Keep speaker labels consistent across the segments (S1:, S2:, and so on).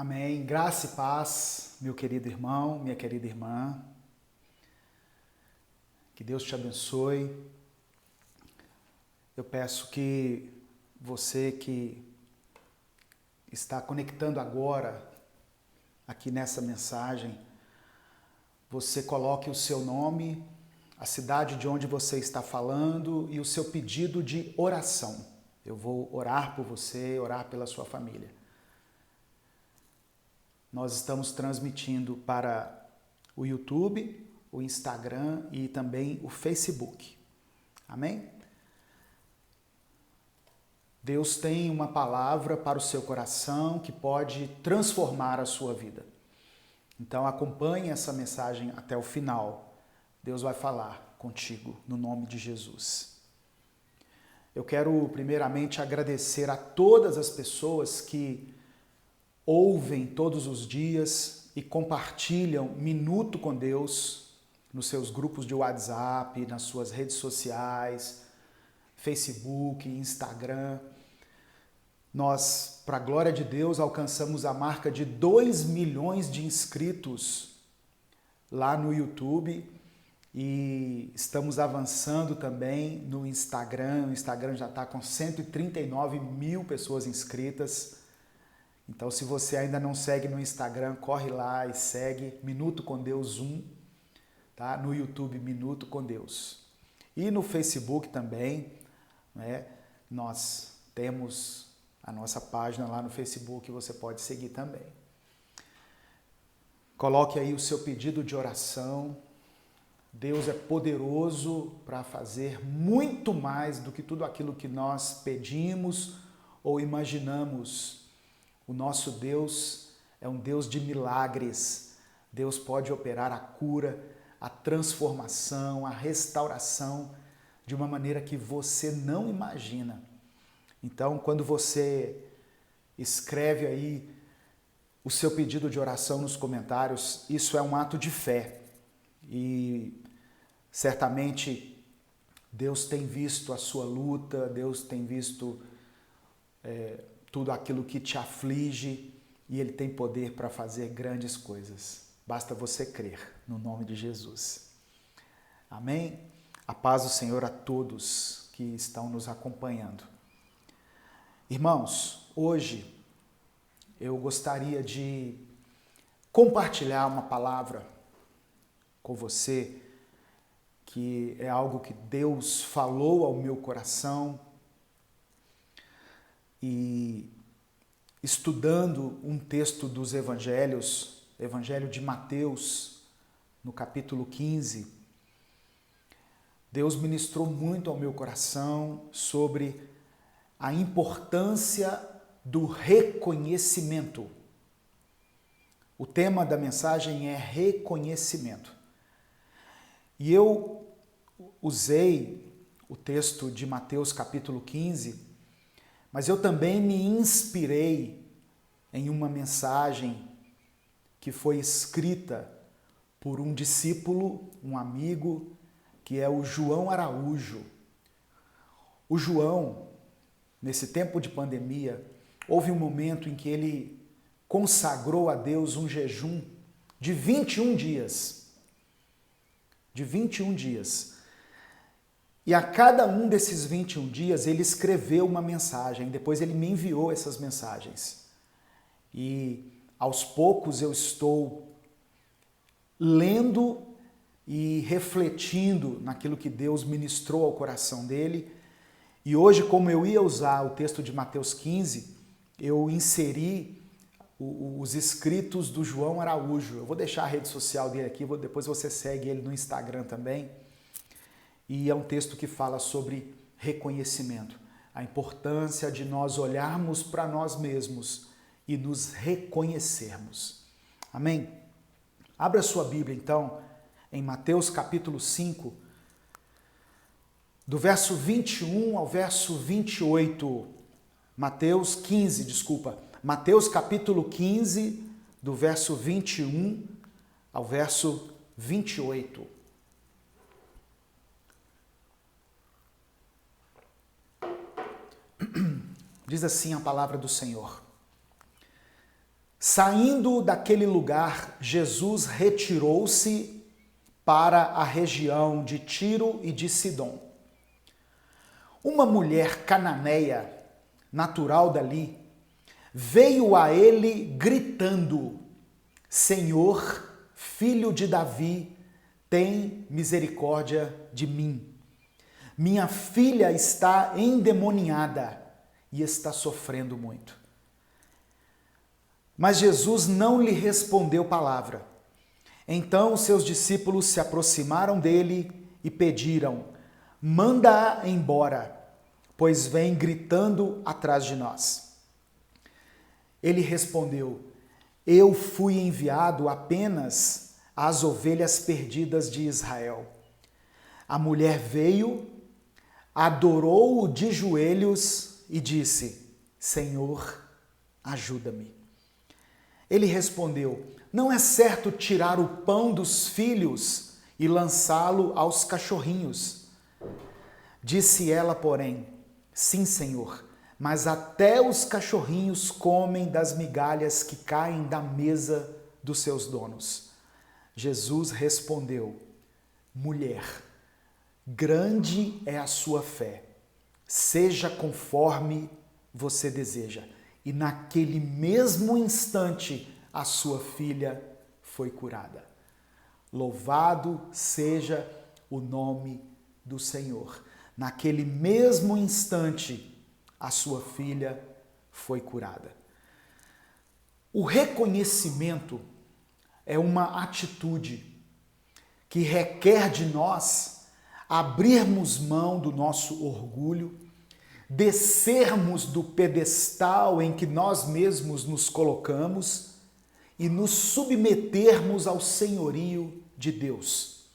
S1: Amém. Graça e paz, meu querido irmão, minha querida irmã. Que Deus te abençoe. Eu peço que você que está conectando agora aqui nessa mensagem, você coloque o seu nome, a cidade de onde você está falando e o seu pedido de oração. Eu vou orar por você, orar pela sua família. Nós estamos transmitindo para o YouTube, o Instagram e também o Facebook. Amém? Deus tem uma palavra para o seu coração que pode transformar a sua vida. Então acompanhe essa mensagem até o final. Deus vai falar contigo no nome de Jesus. Eu quero primeiramente agradecer a todas as pessoas que ouvem todos os dias e compartilham Minuto com Deus nos seus grupos de WhatsApp, nas suas redes sociais, Facebook, Instagram. Nós, para a glória de Deus, alcançamos a marca de 2 milhões de inscritos lá no YouTube e estamos avançando também no Instagram. O Instagram já está com 139 mil pessoas inscritas. Então, se você ainda não segue no Instagram, corre lá e segue Minuto com Deus 1, tá? No YouTube, Minuto com Deus. E no Facebook também, né? Nós temos a nossa página lá no Facebook, você pode seguir também. Coloque aí o seu pedido de oração. Deus é poderoso para fazer muito mais do que tudo aquilo que nós pedimos ou imaginamos. O nosso Deus é um Deus de milagres. Deus pode operar a cura, a transformação, a restauração de uma maneira que você não imagina. Então, quando você escreve aí o seu pedido de oração nos comentários, isso é um ato de fé. E certamente Deus tem visto a sua luta, Deus tem visto tudo aquilo que te aflige e Ele tem poder para fazer grandes coisas. Basta você crer no nome de Jesus. Amém? A paz do Senhor a todos que estão nos acompanhando. Irmãos, hoje eu gostaria de compartilhar uma palavra com você que é algo que Deus falou ao meu coração. E estudando um texto dos evangelhos, Evangelho de Mateus, no capítulo 15, Deus ministrou muito ao meu coração sobre a importância do reconhecimento. O tema da mensagem é reconhecimento. E eu usei o texto de Mateus capítulo 15, mas eu também me inspirei em uma mensagem que foi escrita por um discípulo, um amigo, que é o João Araújo. O João, nesse tempo de pandemia, houve um momento em que ele consagrou a Deus um jejum de 21 dias. De 21 dias. E a cada um desses 21 dias ele escreveu uma mensagem, depois ele me enviou essas mensagens. E aos poucos eu estou lendo e refletindo naquilo que Deus ministrou ao coração dele. E hoje, como eu ia usar o texto de Mateus 15, eu inseri os escritos do João Araújo. Eu vou deixar a rede social dele aqui, depois você segue ele no Instagram também. E é um texto que fala sobre reconhecimento, a importância de nós olharmos para nós mesmos e nos reconhecermos. Amém? Abra sua Bíblia, então, em Mateus capítulo 5, do verso 21 ao verso 28. Mateus capítulo 15, do verso 21 ao verso 28. Diz assim a palavra do Senhor. Saindo daquele lugar, Jesus retirou-se para a região de Tiro e de Sidom. Uma mulher cananeia, natural dali, veio a ele gritando: Senhor, filho de Davi, tem misericórdia de mim. Minha filha está endemoniada e está sofrendo muito. Mas Jesus não lhe respondeu palavra. Então seus discípulos se aproximaram dele e pediram: manda-a embora, pois vem gritando atrás de nós. Ele respondeu: eu fui enviado apenas às ovelhas perdidas de Israel. A mulher veio, adorou-o de joelhos e disse: Senhor, ajuda-me. Ele respondeu: não é certo tirar o pão dos filhos e lançá-lo aos cachorrinhos. Disse ela, porém: sim, Senhor, mas até os cachorrinhos comem das migalhas que caem da mesa dos seus donos. Jesus respondeu: mulher, grande é a sua fé, seja conforme você deseja. E naquele mesmo instante, a sua filha foi curada. Louvado seja o nome do Senhor. Naquele mesmo instante, a sua filha foi curada. O reconhecimento é uma atitude que requer de nós abrirmos mão do nosso orgulho, descermos do pedestal em que nós mesmos nos colocamos e nos submetermos ao senhorio de Deus.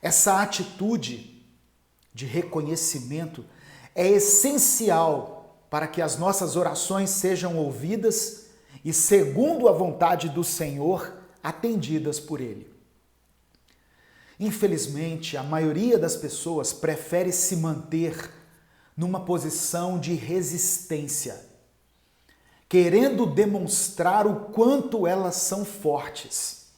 S1: Essa atitude de reconhecimento é essencial para que as nossas orações sejam ouvidas e, segundo a vontade do Senhor, atendidas por Ele. Infelizmente, a maioria das pessoas prefere se manter numa posição de resistência, querendo demonstrar o quanto elas são fortes,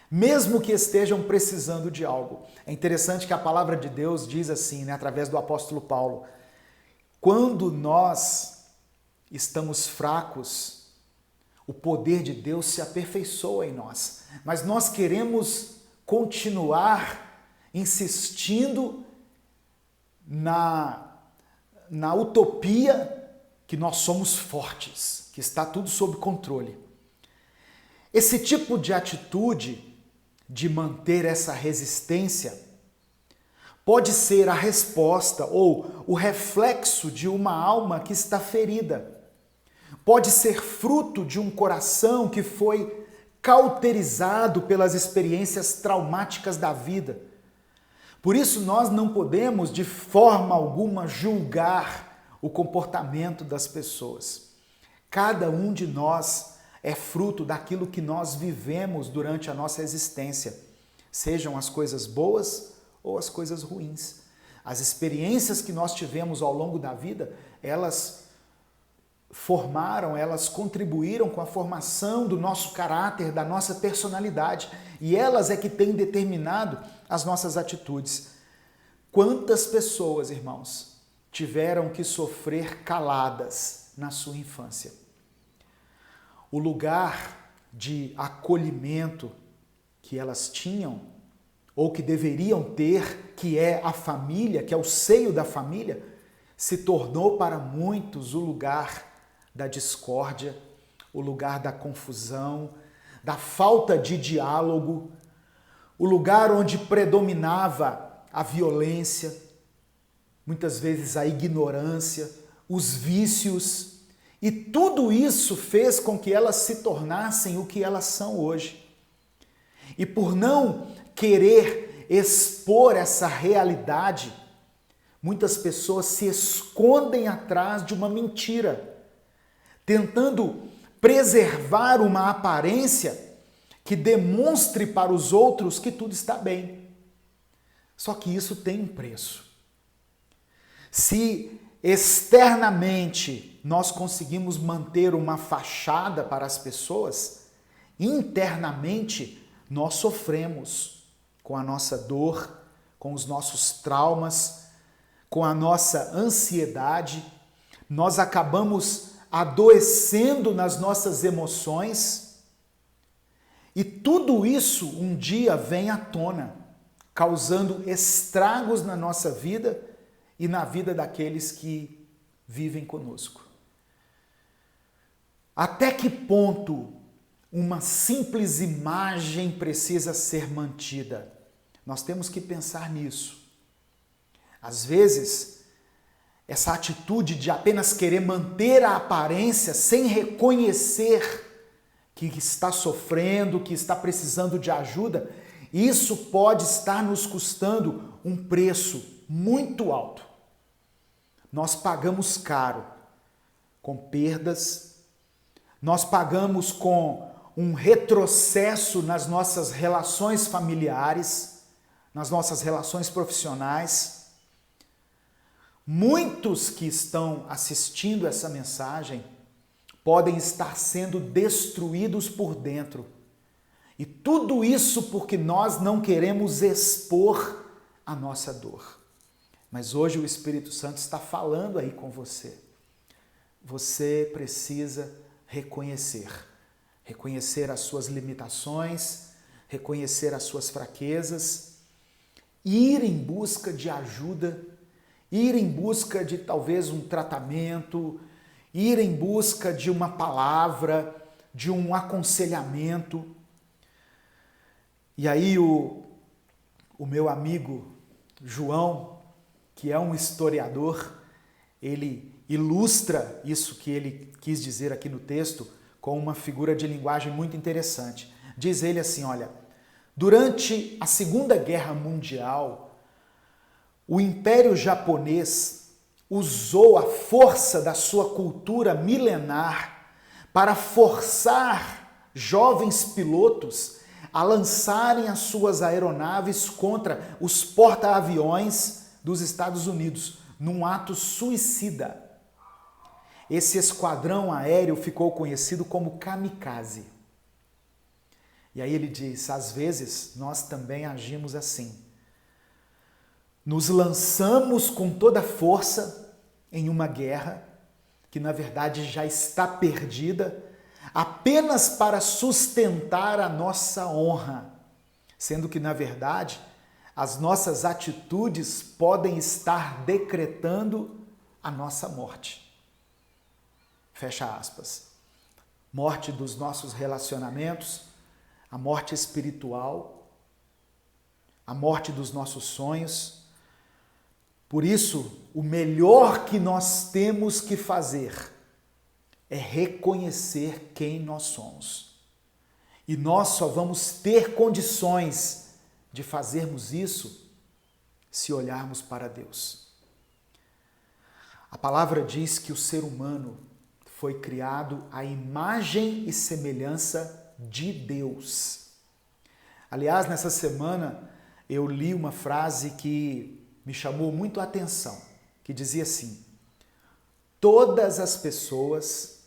S1: mesmo que estejam precisando de algo. É interessante que a palavra de Deus diz assim, através do apóstolo Paulo: quando nós estamos fracos, o poder de Deus se aperfeiçoa em nós, mas nós queremos continuar insistindo na utopia que nós somos fortes, que está tudo sob controle. Esse tipo de atitude de manter essa resistência pode ser a resposta ou o reflexo de uma alma que está ferida. Pode ser fruto de um coração que foi cauterizado pelas experiências traumáticas da vida. Por isso, nós não podemos, de forma alguma, julgar o comportamento das pessoas. Cada um de nós é fruto daquilo que nós vivemos durante a nossa existência, sejam as coisas boas ou as coisas ruins. As experiências que nós tivemos ao longo da vida, elas contribuíram com a formação do nosso caráter, da nossa personalidade, e elas é que têm determinado as nossas atitudes. Quantas pessoas, irmãos, tiveram que sofrer caladas na sua infância? O lugar de acolhimento que elas tinham, ou que deveriam ter, que é a família, que é o seio da família, se tornou para muitos o lugar da discórdia, o lugar da confusão, da falta de diálogo, o lugar onde predominava a violência, muitas vezes a ignorância, os vícios, e tudo isso fez com que elas se tornassem o que elas são hoje. E por não querer expor essa realidade, muitas pessoas se escondem atrás de uma mentira, tentando preservar uma aparência que demonstre para os outros que tudo está bem. Só que isso tem um preço. Se externamente nós conseguimos manter uma fachada para as pessoas, internamente nós sofremos com a nossa dor, com os nossos traumas, com a nossa ansiedade, nós acabamos adoecendo nas nossas emoções e tudo isso um dia vem à tona, causando estragos na nossa vida e na vida daqueles que vivem conosco. Até que ponto uma simples imagem precisa ser mantida? Nós temos que pensar nisso. Às vezes, essa atitude de apenas querer manter a aparência sem reconhecer que está sofrendo, que está precisando de ajuda, isso pode estar nos custando um preço muito alto. Nós pagamos caro com perdas, nós pagamos com um retrocesso nas nossas relações familiares, nas nossas relações profissionais. Muitos que estão assistindo essa mensagem podem estar sendo destruídos por dentro. E tudo isso porque nós não queremos expor a nossa dor. Mas hoje o Espírito Santo está falando aí com você. Você precisa reconhecer as suas limitações, reconhecer as suas fraquezas, ir em busca de ajuda, ir em busca de talvez um tratamento, ir em busca de uma palavra, de um aconselhamento. E aí o meu amigo João, que é um historiador, ele ilustra isso que ele quis dizer aqui no texto com uma figura de linguagem muito interessante. Diz ele assim, olha, durante a Segunda Guerra Mundial, o Império Japonês usou a força da sua cultura milenar para forçar jovens pilotos a lançarem as suas aeronaves contra os porta-aviões dos Estados Unidos, num ato suicida. Esse esquadrão aéreo ficou conhecido como kamikaze. E aí ele diz, às vezes nós também agimos assim. Nos lançamos com toda a força em uma guerra que na verdade já está perdida, apenas para sustentar a nossa honra, sendo que na verdade as nossas atitudes podem estar decretando a nossa morte. Fecha aspas. Morte dos nossos relacionamentos, a morte espiritual, a morte dos nossos sonhos. Por isso, o melhor que nós temos que fazer é reconhecer quem nós somos. E nós só vamos ter condições de fazermos isso se olharmos para Deus. A palavra diz que o ser humano foi criado à imagem e semelhança de Deus. Aliás, nessa semana eu li uma frase que me chamou muito a atenção, que dizia assim: todas as pessoas,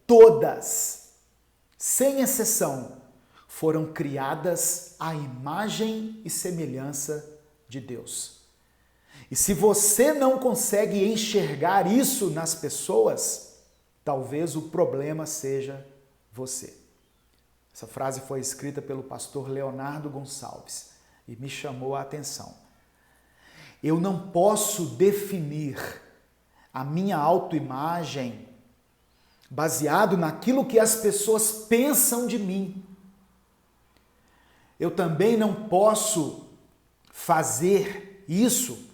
S1: todas, sem exceção, foram criadas à imagem e semelhança de Deus. E se você não consegue enxergar isso nas pessoas, talvez o problema seja você. Essa frase foi escrita pelo pastor Leonardo Gonçalves e me chamou a atenção. Eu não posso definir a minha autoimagem baseado naquilo que as pessoas pensam de mim. Eu também não posso fazer isso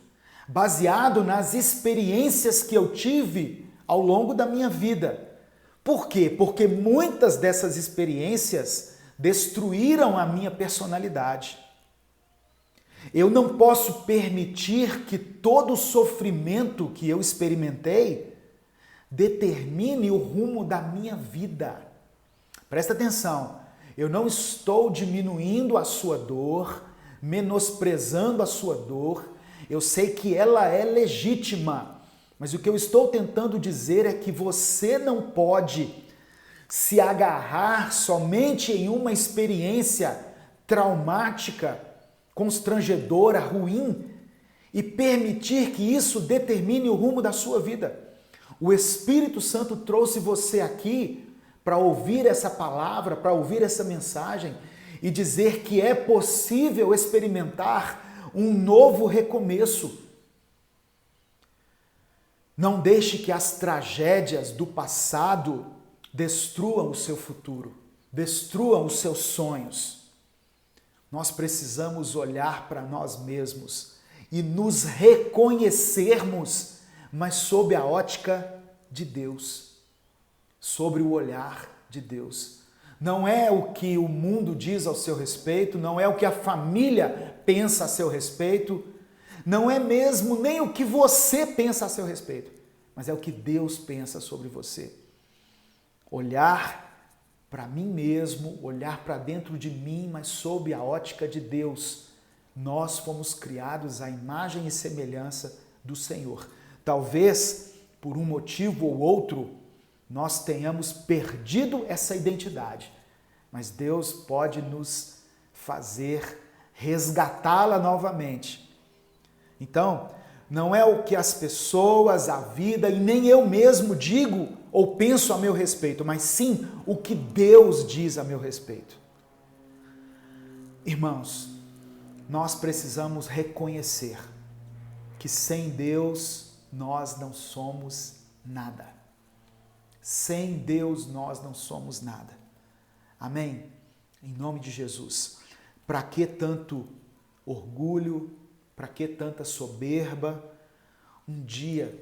S1: baseado nas experiências que eu tive ao longo da minha vida. Por quê? Porque muitas dessas experiências destruíram a minha personalidade. Eu não posso permitir que todo o sofrimento que eu experimentei determine o rumo da minha vida. Presta atenção, eu não estou diminuindo a sua dor, menosprezando a sua dor. Eu sei que ela é legítima, Mas o que eu estou tentando dizer é que você não pode se agarrar somente em uma experiência traumática, constrangedora, ruim e permitir que isso determine o rumo da sua vida. O Espírito Santo trouxe você aqui para ouvir essa palavra, para ouvir essa mensagem e dizer que é possível experimentar um novo recomeço. Não deixe que as tragédias do passado destruam o seu futuro, destruam os seus sonhos. Nós precisamos olhar para nós mesmos e nos reconhecermos, mas sob a ótica de Deus, sobre o olhar de Deus. Não é o que o mundo diz ao seu respeito, não é o que a família pensa a seu respeito, não é mesmo nem o que você pensa a seu respeito, mas é o que Deus pensa sobre você. Olhar para mim mesmo, olhar para dentro de mim, mas sob a ótica de Deus. Nós fomos criados à imagem e semelhança do Senhor. Talvez, por um motivo ou outro, nós tenhamos perdido essa identidade, mas Deus pode nos fazer resgatá-la novamente. Então, não é o que as pessoas, a vida e nem eu mesmo digo ou penso a meu respeito, mas sim o que Deus diz a meu respeito. Irmãos, nós precisamos reconhecer que sem Deus nós não somos nada. Sem Deus nós não somos nada. Amém? Em nome de Jesus. Para que tanto orgulho? Para que tanta soberba? Um dia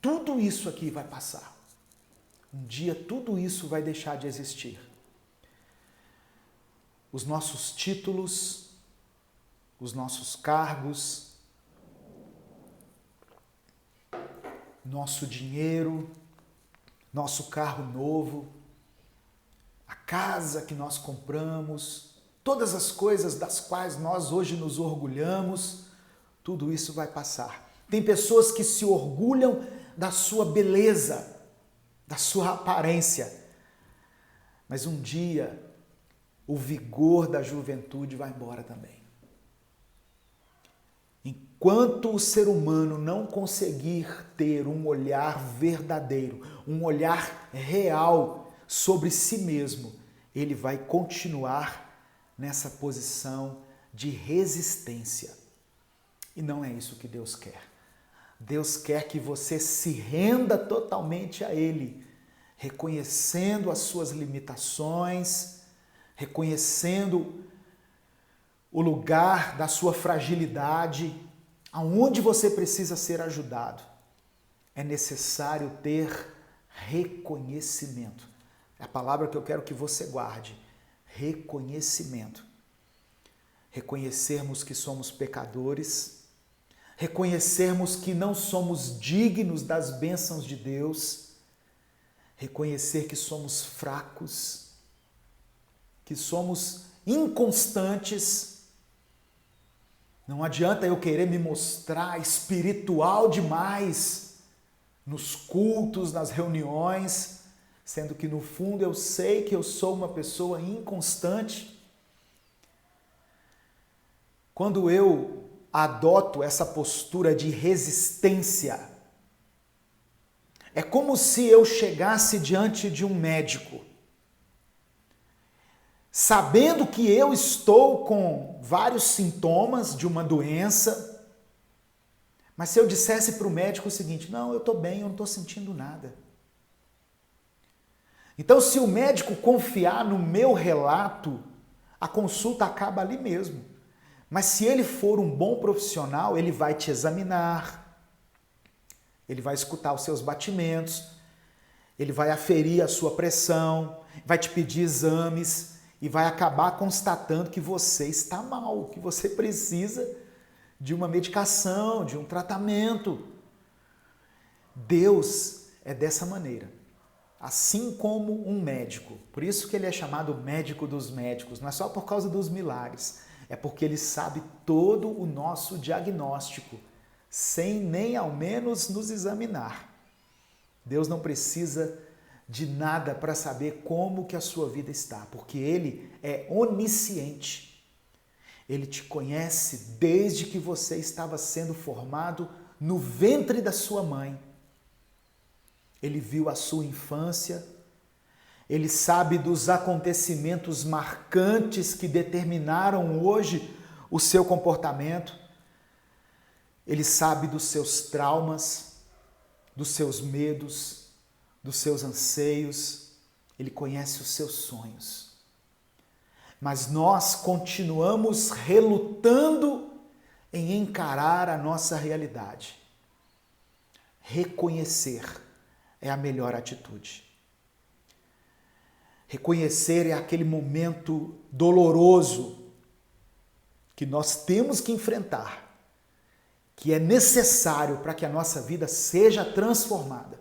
S1: tudo isso aqui vai passar. Um dia tudo isso vai deixar de existir. Os nossos títulos, os nossos cargos, nosso dinheiro, nosso carro novo, a casa que nós compramos, todas as coisas das quais nós hoje nos orgulhamos, tudo isso vai passar. Tem pessoas que se orgulham da sua beleza, da sua aparência, mas um dia o vigor da juventude vai embora também. Enquanto o ser humano não conseguir ter um olhar verdadeiro, um olhar real sobre si mesmo, ele vai continuar nessa posição de resistência. E não é isso que Deus quer. Deus quer que você se renda totalmente a Ele, reconhecendo as suas limitações, reconhecendo o lugar da sua fragilidade, aonde você precisa ser ajudado. É necessário ter reconhecimento. É a palavra que eu quero que você guarde. Reconhecimento. Reconhecermos que somos pecadores, reconhecermos que não somos dignos das bênçãos de Deus, reconhecer que somos fracos, que somos inconstantes. Não adianta eu querer me mostrar espiritual demais nos cultos, nas reuniões, sendo que no fundo eu sei que eu sou uma pessoa inconstante. Quando eu adoto essa postura de resistência, é como se eu chegasse diante de um médico, sabendo que eu estou com vários sintomas de uma doença, mas se eu dissesse para o médico o seguinte: não, eu estou bem, eu não estou sentindo nada. Então, se o médico confiar no meu relato, a consulta acaba ali mesmo. Mas se ele for um bom profissional, ele vai te examinar, ele vai escutar os seus batimentos, ele vai aferir a sua pressão, vai te pedir exames e vai acabar constatando que você está mal, que você precisa de uma medicação, de um tratamento. Deus é dessa maneira, assim como um médico. Por isso que ele é chamado médico dos médicos, não é só por causa dos milagres, é porque ele sabe todo o nosso diagnóstico, sem nem ao menos nos examinar. Deus não precisa de nada para saber como que a sua vida está, porque Ele é onisciente. Ele te conhece desde que você estava sendo formado no ventre da sua mãe. Ele viu a sua infância, Ele sabe dos acontecimentos marcantes que determinaram hoje o seu comportamento. Ele sabe dos seus traumas, dos seus medos, dos seus anseios. Ele conhece os seus sonhos. Mas nós continuamos relutando em encarar a nossa realidade. Reconhecer é a melhor atitude. Reconhecer é aquele momento doloroso que nós temos que enfrentar, que é necessário para que a nossa vida seja transformada.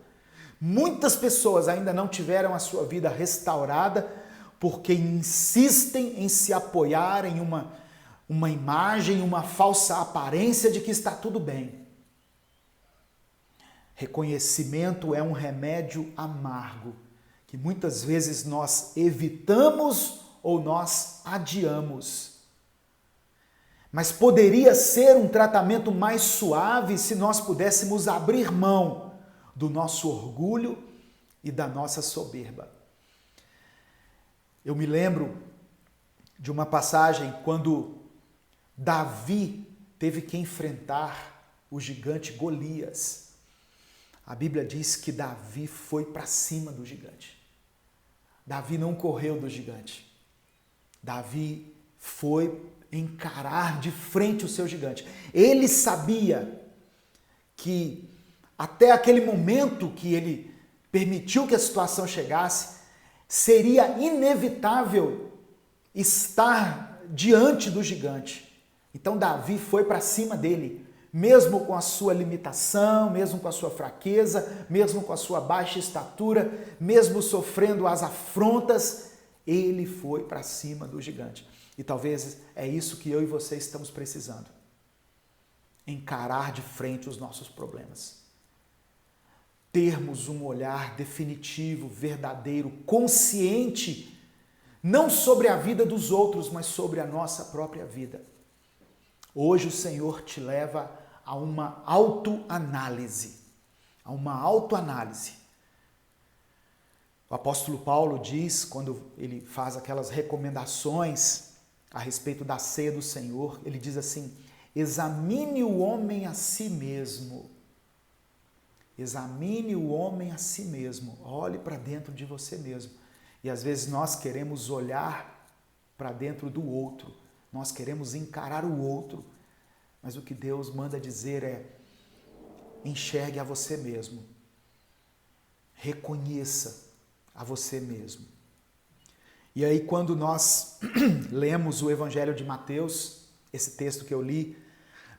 S1: Muitas pessoas ainda não tiveram a sua vida restaurada porque insistem em se apoiar em uma imagem, uma falsa aparência de que está tudo bem. Reconhecimento é um remédio amargo, que muitas vezes nós evitamos ou nós adiamos. Mas poderia ser um tratamento mais suave se nós pudéssemos abrir mão do nosso orgulho e da nossa soberba. Eu me lembro de uma passagem quando Davi teve que enfrentar o gigante Golias. A Bíblia diz que Davi foi para cima do gigante. Davi não correu do gigante. Davi foi encarar de frente o seu gigante. Ele sabia que até aquele momento que ele permitiu que a situação chegasse, seria inevitável estar diante do gigante. Então Davi foi para cima dele, mesmo com a sua limitação, mesmo com a sua fraqueza, mesmo com a sua baixa estatura, mesmo sofrendo as afrontas, ele foi para cima do gigante. E talvez é isso que eu e você estamos precisando. Encarar de frente os nossos problemas. Termos um olhar definitivo, verdadeiro, consciente, não sobre a vida dos outros, mas sobre a nossa própria vida. Hoje o Senhor te leva a uma autoanálise. A uma autoanálise. O apóstolo Paulo diz, quando ele faz aquelas recomendações a respeito da ceia do Senhor, ele diz assim: examine o homem a si mesmo. Examine o homem a si mesmo. Olhe para dentro de você mesmo. E às vezes nós queremos olhar para dentro do outro. Nós queremos encarar o outro. Mas o que Deus manda dizer é: enxergue a você mesmo. Reconheça a você mesmo. E aí, quando nós lemos o Evangelho de Mateus, esse texto que eu li,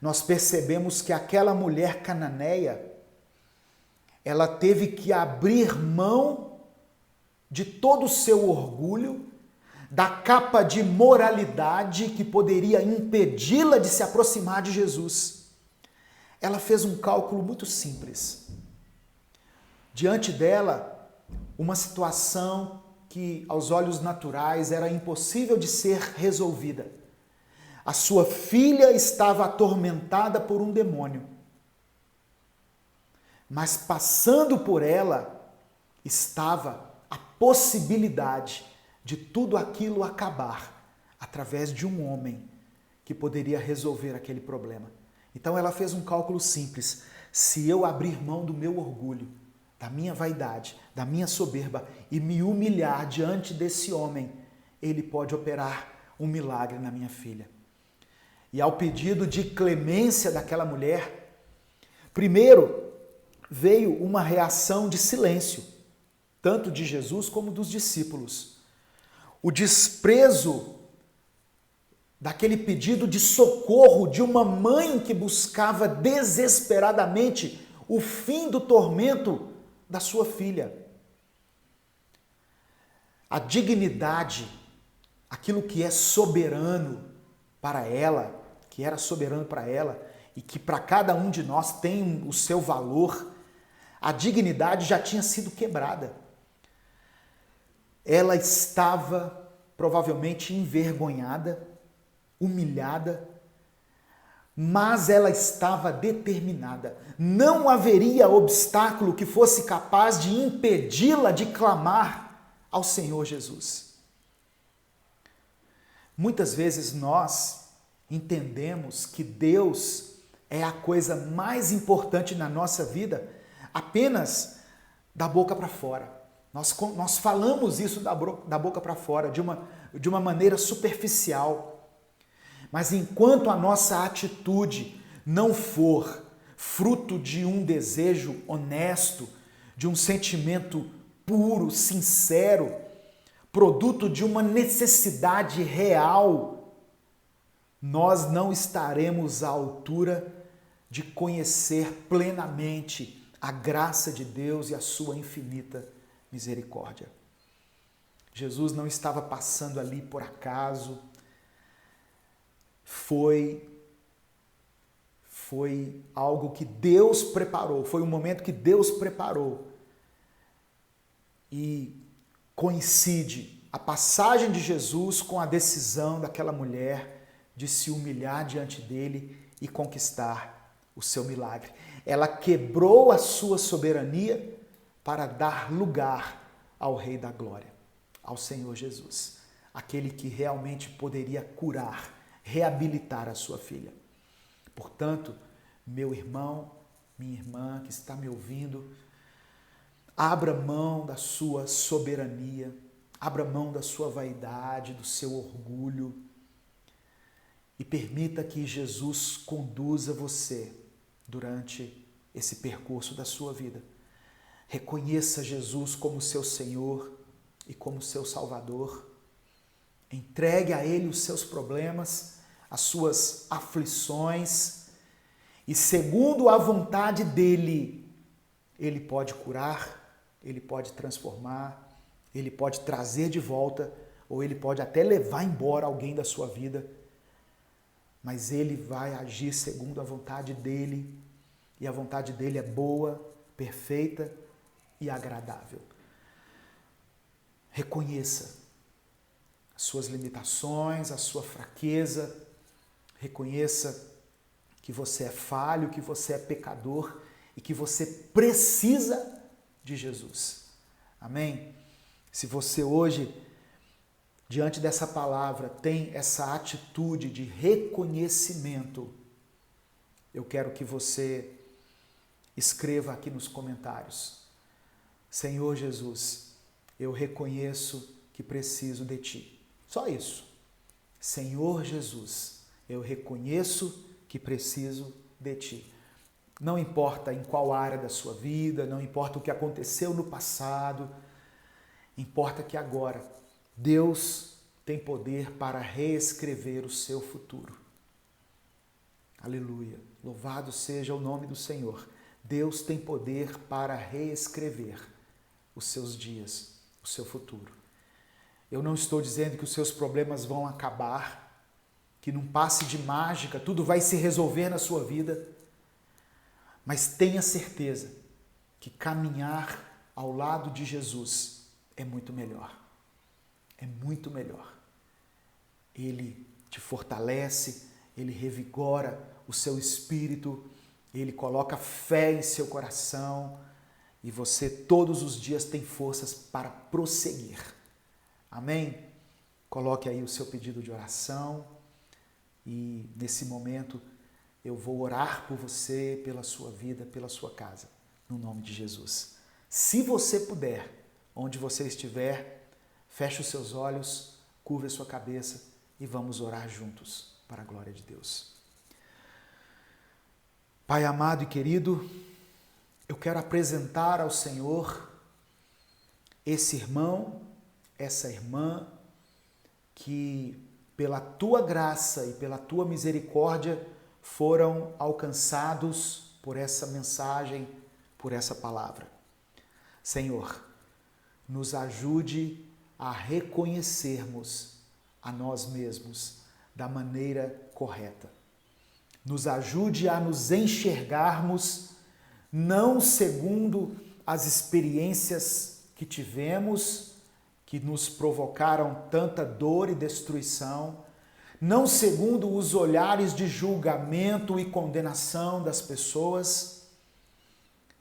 S1: nós percebemos que aquela mulher cananeia, ela teve que abrir mão de todo o seu orgulho, da capa de moralidade que poderia impedi-la de se aproximar de Jesus. Ela fez um cálculo muito simples. Diante dela, uma situação que aos olhos naturais era impossível de ser resolvida. A sua filha estava atormentada por um demônio. Mas passando por ela estava a possibilidade de tudo aquilo acabar através de um homem que poderia resolver aquele problema. Então ela fez um cálculo simples. Se eu abrir mão do meu orgulho, da minha vaidade, da minha soberba e me humilhar diante desse homem, ele pode operar um milagre na minha filha. E ao pedido de clemência daquela mulher, primeiro veio uma reação de silêncio, tanto de Jesus como dos discípulos. O desprezo daquele pedido de socorro de uma mãe que buscava desesperadamente o fim do tormento da sua filha. A dignidade, aquilo que é soberano para ela, que era soberano para ela, e que para cada um de nós tem o seu valor, a dignidade já tinha sido quebrada. Ela estava provavelmente envergonhada, humilhada, mas ela estava determinada. Não haveria obstáculo que fosse capaz de impedi-la de clamar ao Senhor Jesus. Muitas vezes nós entendemos que Deus é a coisa mais importante na nossa vida apenas da boca para fora. Nós falamos isso da boca para fora, de uma maneira superficial. Mas enquanto a nossa atitude não for fruto de um desejo honesto, de um sentimento puro, sincero, produto de uma necessidade real, nós não estaremos à altura de conhecer plenamente a graça de Deus e a sua infinita misericórdia. Jesus não estava passando ali por acaso, foi algo que Deus preparou, foi um momento que Deus preparou. E coincide a passagem de Jesus com a decisão daquela mulher de se humilhar diante dele e conquistar o seu milagre. Ela quebrou a sua soberania para dar lugar ao Rei da Glória, ao Senhor Jesus, aquele que realmente poderia curar, reabilitar a sua filha. Portanto, meu irmão, minha irmã que está me ouvindo, abra mão da sua soberania, abra mão da sua vaidade, do seu orgulho e permita que Jesus conduza você durante esse percurso da sua vida. Reconheça Jesus como seu Senhor e como seu Salvador. Entregue a Ele os seus problemas, as suas aflições e, segundo a vontade dEle, Ele pode curar, Ele pode transformar, Ele pode trazer de volta ou Ele pode até levar embora alguém da sua vida, mas Ele vai agir segundo a vontade dEle e a vontade dEle é boa, perfeita e agradável. Reconheça as suas limitações, a sua fraqueza, reconheça que você é falho, que você é pecador e que você precisa de Jesus. Amém? Se você hoje, diante dessa palavra, tem essa atitude de reconhecimento, eu quero que você escreva aqui nos comentários: Senhor Jesus, eu reconheço que preciso de Ti. Só isso. Senhor Jesus, eu reconheço que preciso de Ti. Não importa em qual área da sua vida, não importa o que aconteceu no passado, importa que agora Deus tem poder para reescrever o seu futuro. Aleluia. Louvado seja o nome do Senhor. Deus tem poder para reescrever os seus dias, o seu futuro. Eu não estou dizendo que os seus problemas vão acabar, que num passe de mágica tudo vai se resolver na sua vida, mas tenha certeza que caminhar ao lado de Jesus é muito melhor. É muito melhor. Ele te fortalece, ele revigora o seu espírito, ele coloca fé em seu coração e você todos os dias tem forças para prosseguir. Amém? Coloque aí o seu pedido de oração e nesse momento eu vou orar por você, pela sua vida, pela sua casa, no nome de Jesus. Se você puder, onde você estiver, feche os seus olhos, curva a sua cabeça e vamos orar juntos para a glória de Deus. Pai amado e querido, eu quero apresentar ao Senhor esse irmão, essa irmã, que pela Tua graça e pela Tua misericórdia foram alcançados por essa mensagem, por essa palavra. Senhor, nos ajude a reconhecermos a nós mesmos da maneira correta. nos ajude a nos enxergarmos não segundo as experiências que tivemos, que nos provocaram tanta dor e destruição, não segundo os olhares de julgamento e condenação das pessoas,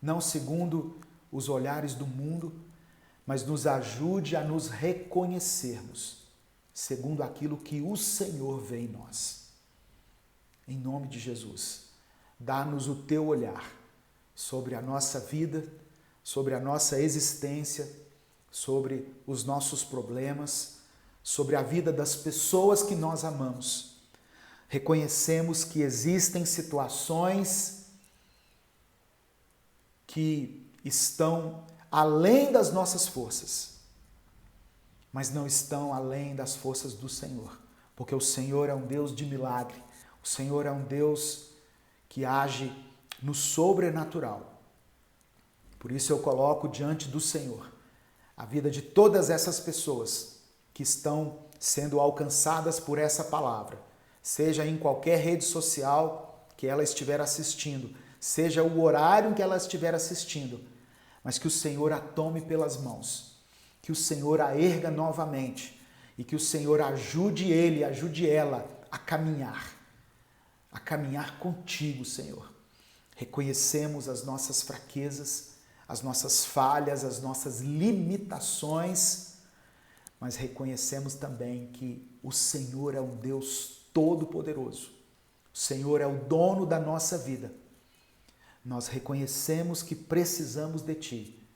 S1: não segundo os olhares do mundo, mas nos ajude a nos reconhecermos segundo aquilo que o Senhor vê em nós. Em nome de Jesus, dá-nos o teu olhar sobre a nossa vida, sobre a nossa existência, sobre os nossos problemas, sobre a vida das pessoas que nós amamos. Reconhecemos que existem situações que estão além das nossas forças, mas não estão além das forças do Senhor, porque o Senhor é um Deus de milagre, o Senhor é um Deus que age no sobrenatural. Por isso eu coloco diante do Senhor a vida de todas essas pessoas que estão sendo alcançadas por essa palavra, seja em qualquer rede social que ela estiver assistindo, seja o horário em que ela estiver assistindo, mas que o Senhor a tome pelas mãos, que o Senhor a erga novamente e que o Senhor ajude ele, ajude ela a caminhar contigo, Senhor. Reconhecemos as nossas fraquezas, as nossas falhas, as nossas limitações, mas reconhecemos também que o Senhor é um Deus todo-poderoso. O Senhor é o dono da nossa vida. Nós reconhecemos que precisamos de Ti.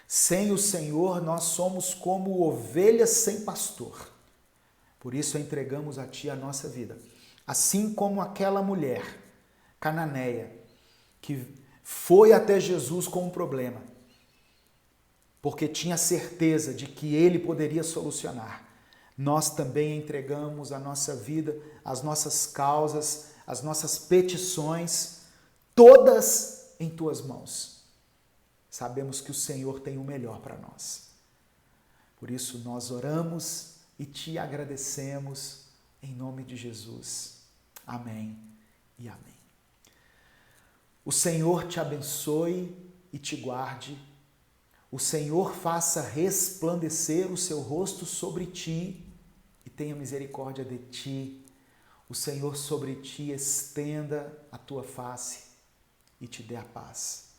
S1: Sem o Senhor, nós somos como ovelhas sem pastor. Por isso, entregamos a Ti a nossa vida. Assim como aquela mulher cananeia que foi até Jesus com um problema, porque tinha certeza de que Ele poderia solucionar. Nós também entregamos a nossa vida, as nossas causas, as nossas petições, todas em Tuas mãos. Sabemos que o Senhor tem o melhor para nós. Por isso nós oramos e Te agradecemos em nome de Jesus. Amém e amém. O Senhor te abençoe e te guarde. O Senhor faça resplandecer o seu rosto sobre ti e tenha misericórdia de ti. O Senhor sobre ti estenda a tua face e te dê a paz.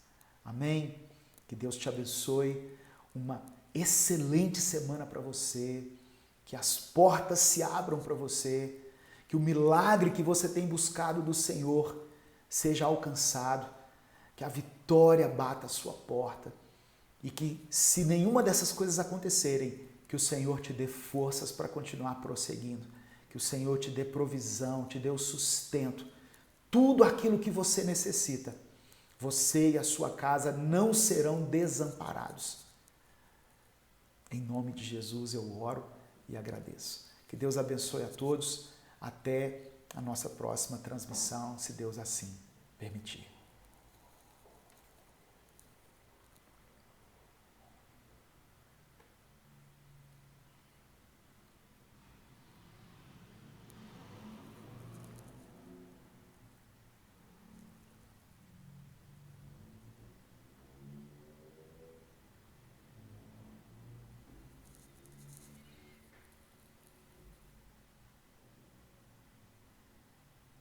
S1: Amém? Que Deus te abençoe. Uma excelente semana para você. Que as portas se abram para você. Que o milagre que você tem buscado do Senhor seja alcançado. Que a vitória bata a sua porta. E que, se nenhuma dessas coisas acontecerem, que o Senhor te dê forças para continuar prosseguindo. Que o Senhor te dê provisão, te dê o sustento. Tudo aquilo que você necessita. Você e a sua casa não serão desamparados. Em nome de Jesus eu oro e agradeço. Que Deus abençoe a todos. Até a nossa próxima transmissão, se Deus assim permitir.